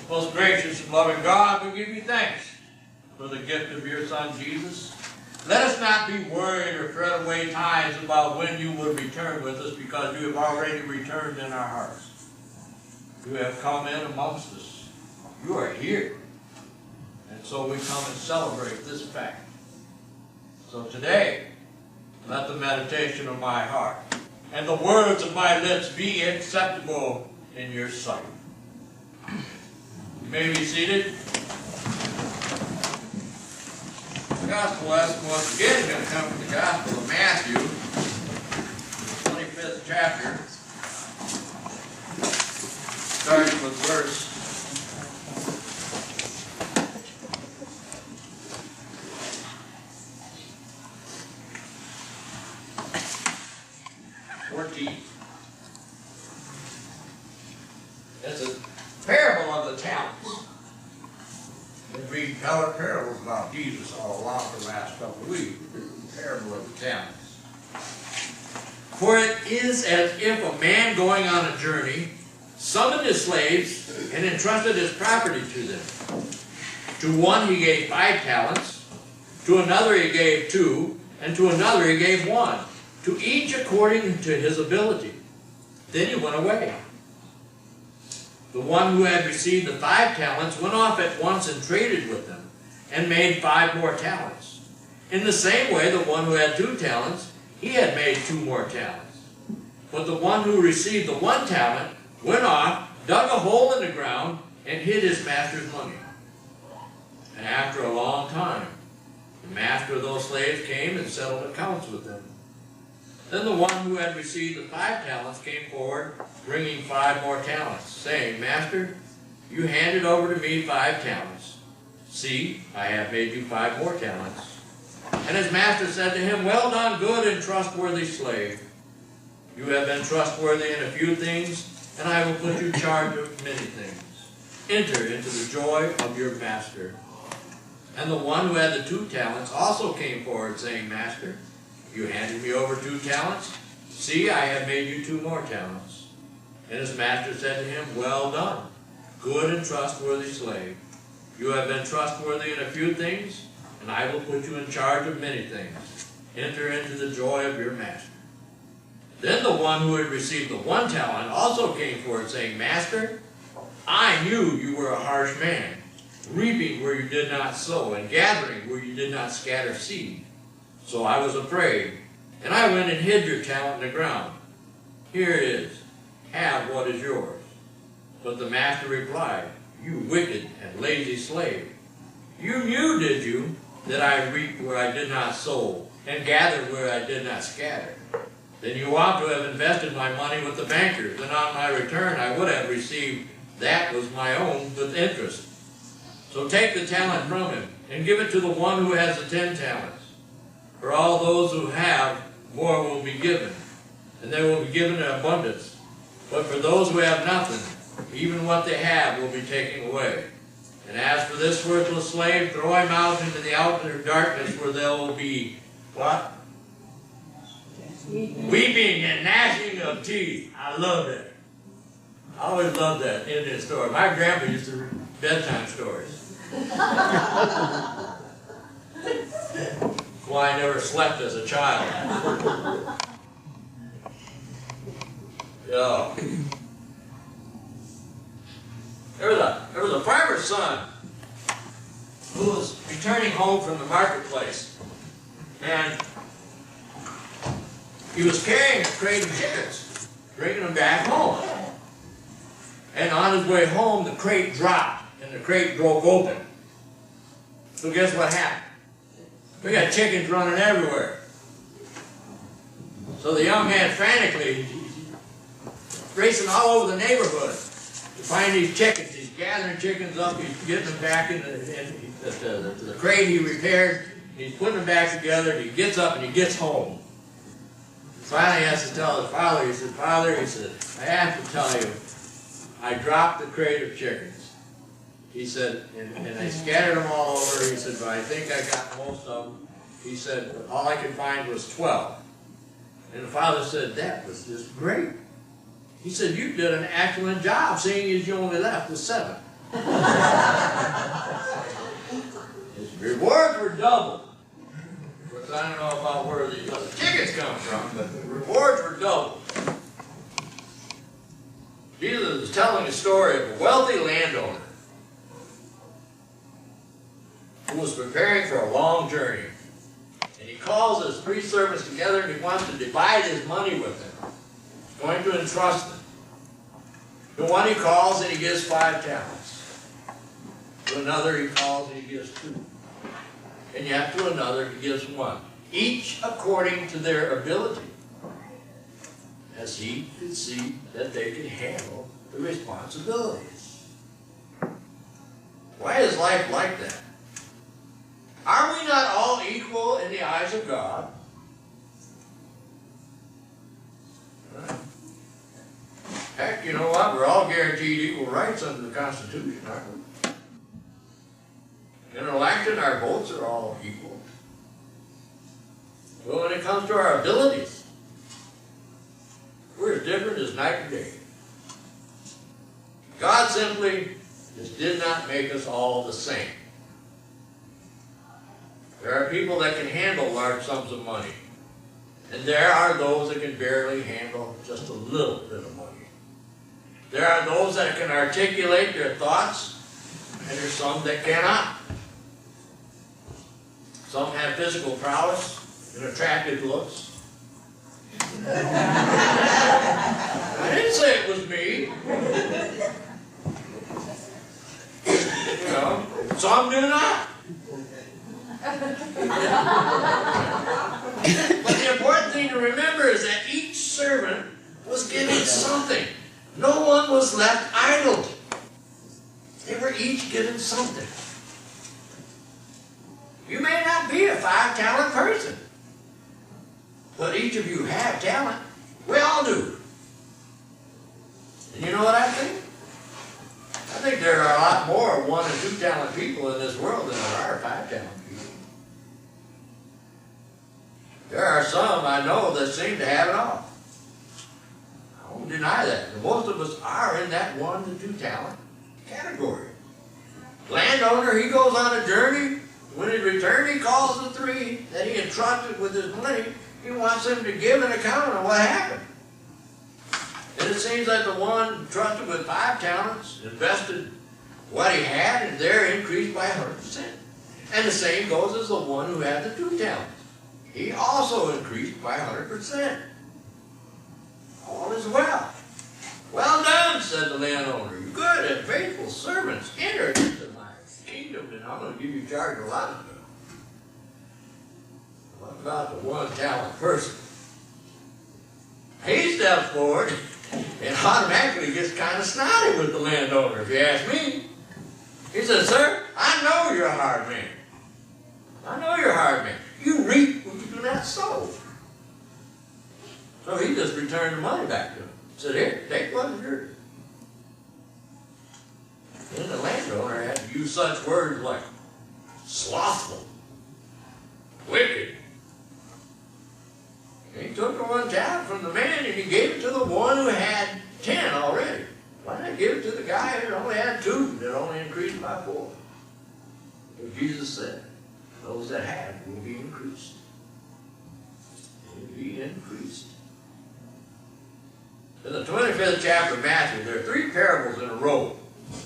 Most gracious and loving God, we give you thanks for the gift of your Son, Jesus. Let us not be worried or fret away times about when you will return with us, because you have already returned in our hearts. You have come in amongst us. You are here. And so we come and celebrate this fact. So today, let the meditation of my heart and the words of my lips be acceptable in your sight. You may be seated. The gospel lesson once again is going to come from the Gospel of Matthew, 25th chapter, starting with verse 14. It's a parable of the talents. We read parables about Jesus all along for the last couple of weeks. The parable of the talents. For it is as if a man going on a journey summoned his slaves and entrusted his property to them. To one he gave 5 talents, to another he gave 2, and to another he gave 1, to each according to his ability. Then he went away. The one who had received the 5 talents went off at once and traded with them, and made 5 more talents. In the same way, the one who had 2 talents, he had made 2 more talents. But the one who received the 1 talent went off, dug a hole in the ground, and hid his master's money. And after a long time, the master of those slaves came and settled accounts with them. Then the one who had received the 5 talents came forward, bringing 5 more talents, saying, Master, you handed over to me 5 talents. See, I have made you 5 more talents. And his master said to him, Well done, good and trustworthy slave. You have been trustworthy in a few things, and I will put you in charge of many things. Enter into the joy of your master. And the one who had the 2 talents also came forward, saying, Master, you handed me over 2 talents. See, I have made you 2 more talents. And his master said to him, Well done, good and trustworthy slave. You have been trustworthy in a few things, and I will put you in charge of many things. Enter into the joy of your master. Then the one who had received the 1 talent also came forward, saying, Master, I knew you were a harsh man, reaping where you did not sow, and gathering where you did not scatter seed. So I was afraid, and I went and hid your talent in the ground. Here it is. Have what is yours. But the master replied, You wicked and lazy slave. You knew, did you, that I reaped where I did not sow, and gathered where I did not scatter? Then you ought to have invested my money with the bankers, and on my return I would have received that was my own with interest. So take the talent from him, and give it to the one who has the 10 talents. For all those who have, more will be given, and they will be given in abundance. But for those who have nothing, even what they have will be taken away. And as for this worthless slave, throw him out into the outer darkness, where there will be, what? Weeping and gnashing of teeth. I love that. I always loved that Indian story. My grandpa used to read bedtime stories. Why I never slept as a child. Yeah. There was a farmer's son who was returning home from the marketplace, and he was carrying a crate of chickens, bringing them back home. And on his way home, the crate dropped, and the crate broke open. So guess what happened? We got chickens running everywhere. So the young man frantically racing all over the neighborhood to find these chickens. He's gathering chickens up, he's getting them back in the crate he repaired, he's putting them back together, and he gets up and he gets home. Finally he has to tell his father, he said, Father, he said, I have to tell you, I dropped the crate of chickens. He said, and I scattered them all over. He said, but I think I got most of them. He said, all I could find was 12. And the father said, that was just great. He said, you did an excellent job, seeing as you only left with 7. His rewards were doubled. Of course, I don't know about where the other tickets come from, but the rewards were doubled. Jesus is telling a story of a wealthy landowner who was preparing for a long journey. And he calls his 3 servants together and he wants to divide his money with them. He's going to entrust them. To one he calls and he gives 5 talents. To another he calls and he gives 2. And yet to another he gives 1. Each according to their ability, as he could see that they could handle the responsibilities. Why is life like that? Are we not all equal in the eyes of God? Heck, you know what? We're all guaranteed equal rights under the Constitution, aren't we? In an election, our votes are all equal. Well, when it comes to our abilities, we're as different as night and day. God simply just did not make us all the same. There are people that can handle large sums of money. And there are those that can barely handle just a little bit of money. There are those that can articulate their thoughts, and there's some that cannot. Some have physical prowess and attractive looks. I didn't say it was me. You know, some do not. But the important thing to remember is that each servant was given something. No one was left idle. They were each given something. You may not be a 5-talent person, but each of you have talent. We all do. And you know what I think? I think there are a lot more 1- and 2-talent people in this world than there are 5-talent people. There are some I know that seem to have it all. I won't deny that. And most of us are in that 1- to 2-talent category. Landowner, he goes on a journey. When he returns, he calls the 3 that he entrusted with his money. He wants them to give an account of what happened. And it seems that the one trusted with 5 talents invested what he had, and there increased by 100%. And the same goes as the one who had the 2 talents. He also increased by 100%. All is well. Well done, said the landowner. You good and faithful servants, enter into my kingdom, and I'm going to give you charge of a lot of stuff. What about the 1-talent person? He steps forward and automatically gets kind of snotty with the landowner, if you ask me. He says, sir, I know you're a hard man. I know you're a hard man. You reap what you do not sow. So he just returned the money back to him. Said, here, take what's yours. Then the landowner had to use such words like slothful, wicked. And he took the 1 talent from the man and he gave it to the one who had 10 already. Why not give it to the guy who only had 2 that only increased by 4? But Jesus said, those that have will be increased. Will be increased. In the 25th chapter of Matthew, there are 3 parables in a row.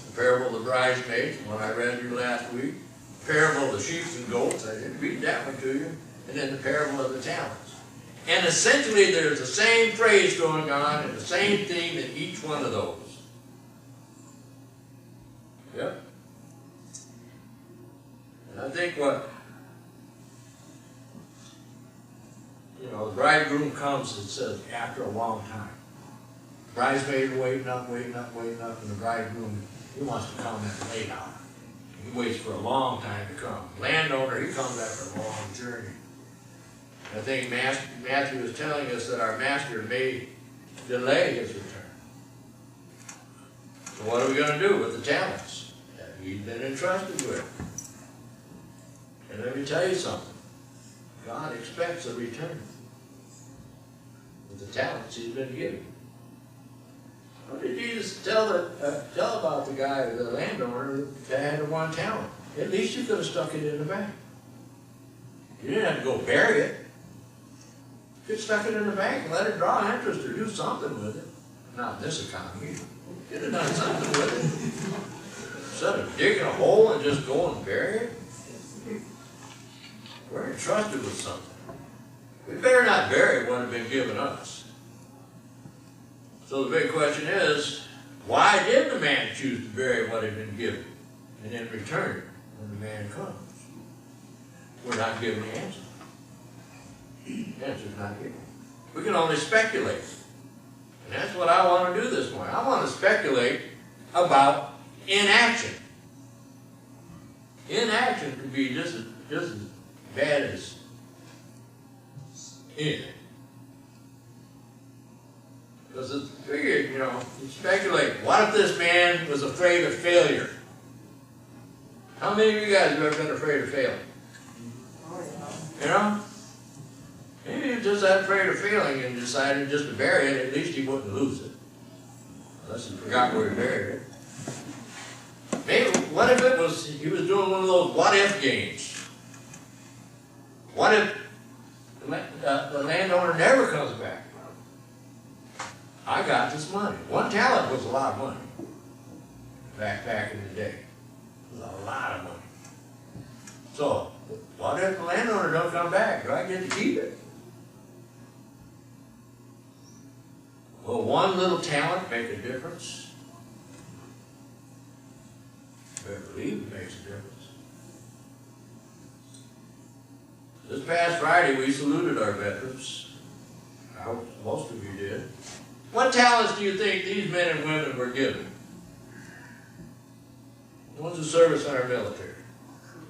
The parable of the bridesmaids, the one I read to you last week. The parable of the sheep and goats, I didn't read that one to you. And then the parable of the talents. And essentially there's the same phrase going on and the same theme in each one of those. Yep. And I think what, the bridegroom comes and says, after a long time. The bridesmaids are waiting up, and the bridegroom, he wants to come and lay down. He waits for a long time to come. Landowner, he comes after a long journey. I think Matthew is telling us that our master may delay his return. So what are we going to do with the talents that we've been entrusted with? And let me tell you something. God expects a return with the talents he's been given. What did Jesus tell about the guy, the landowner that had the one talent? At least you could have stuck it in the bank. You didn't have to go bury it. You could have stuck it in the bank and let it draw interest or do something with it. Not in this economy. You could have done something with it. Instead of digging a hole and just go and bury it. We're entrusted with something. We better not bury what had been given us. So the big question is, why did the man choose to bury what had been given and then return it when the man comes? We're not given the answer. The answer's not given. We can only speculate. And that's what I want to do this morning. I want to speculate about inaction. Inaction could be just as bad as in. Because it's figured, you speculate. What if this man was afraid of failure? How many of you guys have ever been afraid of failing? Maybe you're just that afraid of failing and decided just to bury it, at least he wouldn't lose it. Unless he forgot where he buried it. Maybe, what if it was, he was doing one of those what-if games? What if the landowner never comes back? I got this money. One talent was a lot of money. Back in the day. It was a lot of money. So, what if the landowner don't come back? Do I get to keep it? Will one little talent make a difference? I believe it makes a difference. This past Friday, we saluted our veterans. I hope most of you did. What talents do you think these men and women were given? The ones who serve us in our military.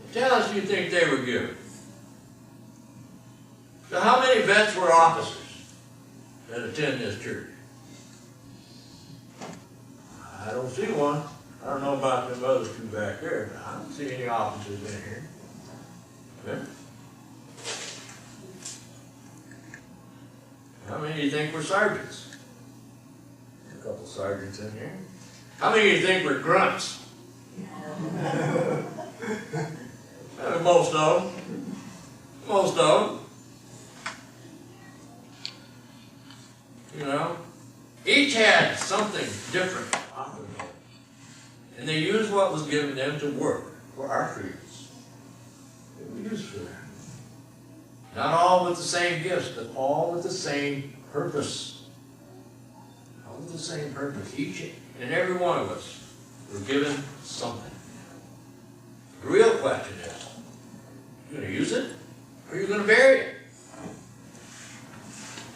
What talents do you think they were given? So how many vets were officers that attend this church? I don't see one. I don't know about them other two back there, but I don't see any officers in here. Okay. How many do you think were sergeants? A couple sergeants in here. How many do you think were grunts? Most of them. Most of them. Each had something different. And they used what was given them to work for our freedoms. They were used for that. Not all with the same gifts, but all with the same purpose. All with the same purpose. Each and every one of us were given something. The real question is, are you going to use it or are you going to bury it?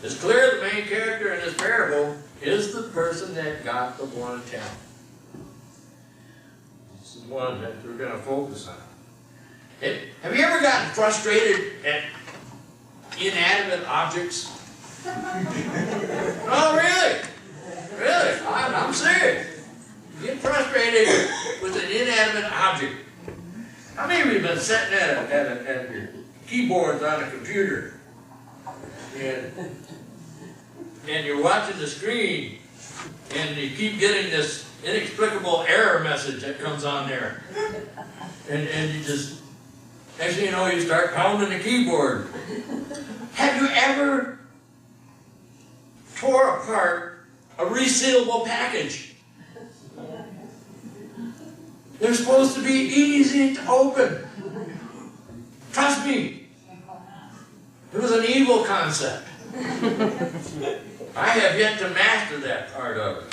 It's clear the main character in this parable is the person that got the one talent. This is one that we're going to focus on. Have you ever gotten frustrated at inanimate objects? Oh, really? Really? I'm serious. You get frustrated with an inanimate object. How many of you have been sitting at your keyboards on a computer and you're watching the screen and you keep getting this inexplicable error message that comes on there, and you just, next thing you know, you start pounding the keyboard. Have you ever tore apart a resealable package? They're supposed to be easy to open. Trust me. It was an evil concept. I have yet to master that part of it.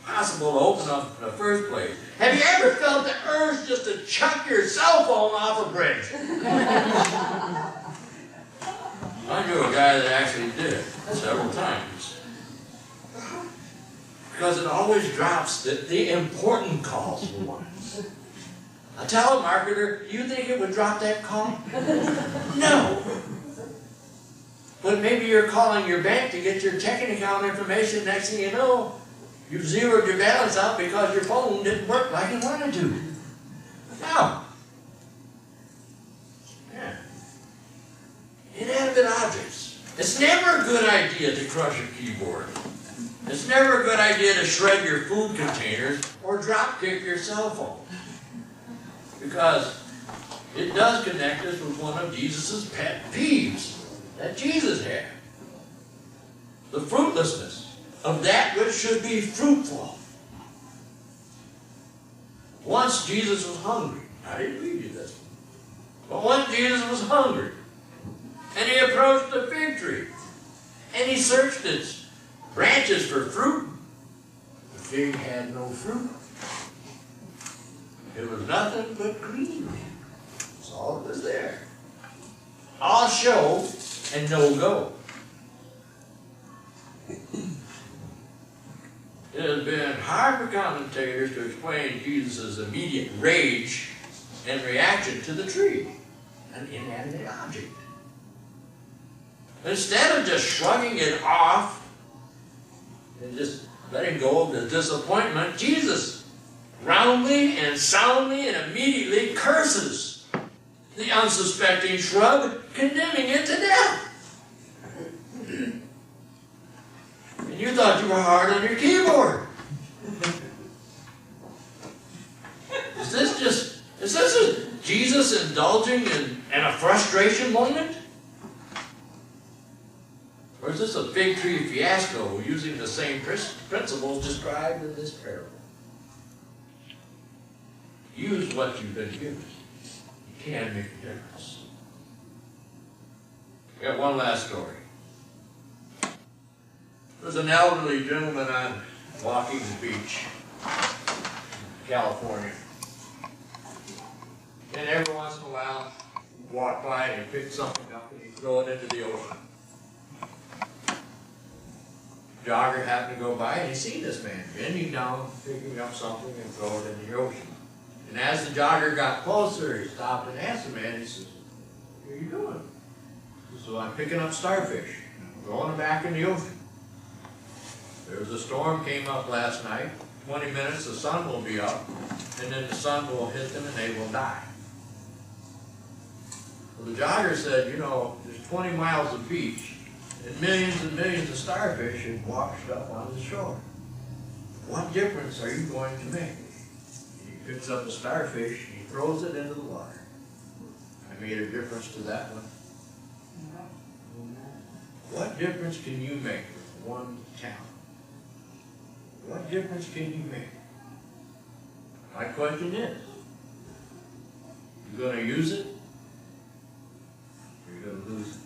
Possible to open up in the first place. Have you ever felt the urge just to chuck your cell phone off a bridge? I knew a guy that actually did it several times. Because it always drops the important calls for once. A telemarketer, you think it would drop that call? No. But maybe you're calling your bank to get your checking account information. Next thing you know, you've zeroed your balance out because your phone didn't work like it wanted to. No. Yeah. Inanimate objects. It's never a good idea to crush a keyboard. It's never a good idea to shred your food containers or drop kick your cell phone, because it does connect us with one of Jesus' pet peeves that Jesus had. The fruitlessness of that which should be fruitful. Once Jesus was hungry. I didn't read you this one. But once Jesus was hungry, and he approached the fig tree, and he searched its branches for fruit. The fig had no fruit. It was nothing but green. That's all that was there. All show and no go. It has been hard for commentators to explain Jesus' immediate rage and reaction to the tree, an inanimate object. Instead of just shrugging it off and just letting go of the disappointment, Jesus roundly and soundly and immediately curses the unsuspecting shrub, condemning it to death. And you thought you were hard on your keyboard. Is this Jesus indulging in a frustration moment? Or is this a fig tree fiasco using the same principles described in this parable? Use what you've been given. You can make a difference. We got one last story. There's an elderly gentleman on walking the beach in California. And every once in a while, he'd walk by and he'd pick something up and he'd throw it into the ocean. Jogger happened to go by and he seen this man bending down, picking up something and throwing it in the ocean. And as the jogger got closer, he stopped and asked the man, he says, "What are you doing?" He says, "Well, I'm picking up starfish, throwing them back in the ocean. There was a storm came up last night. 20 minutes, the sun will be up, and then the sun will hit them and they will die." Well, the jogger said, "You know, there's 20 miles of beach, and millions of starfish have washed up on the shore. What difference are you going to make?" He picks up a starfish, and he throws it into the water. I made a difference to that one. What difference can you make with one talent? What difference can you make? My question is, you going to use it, or you going to lose it?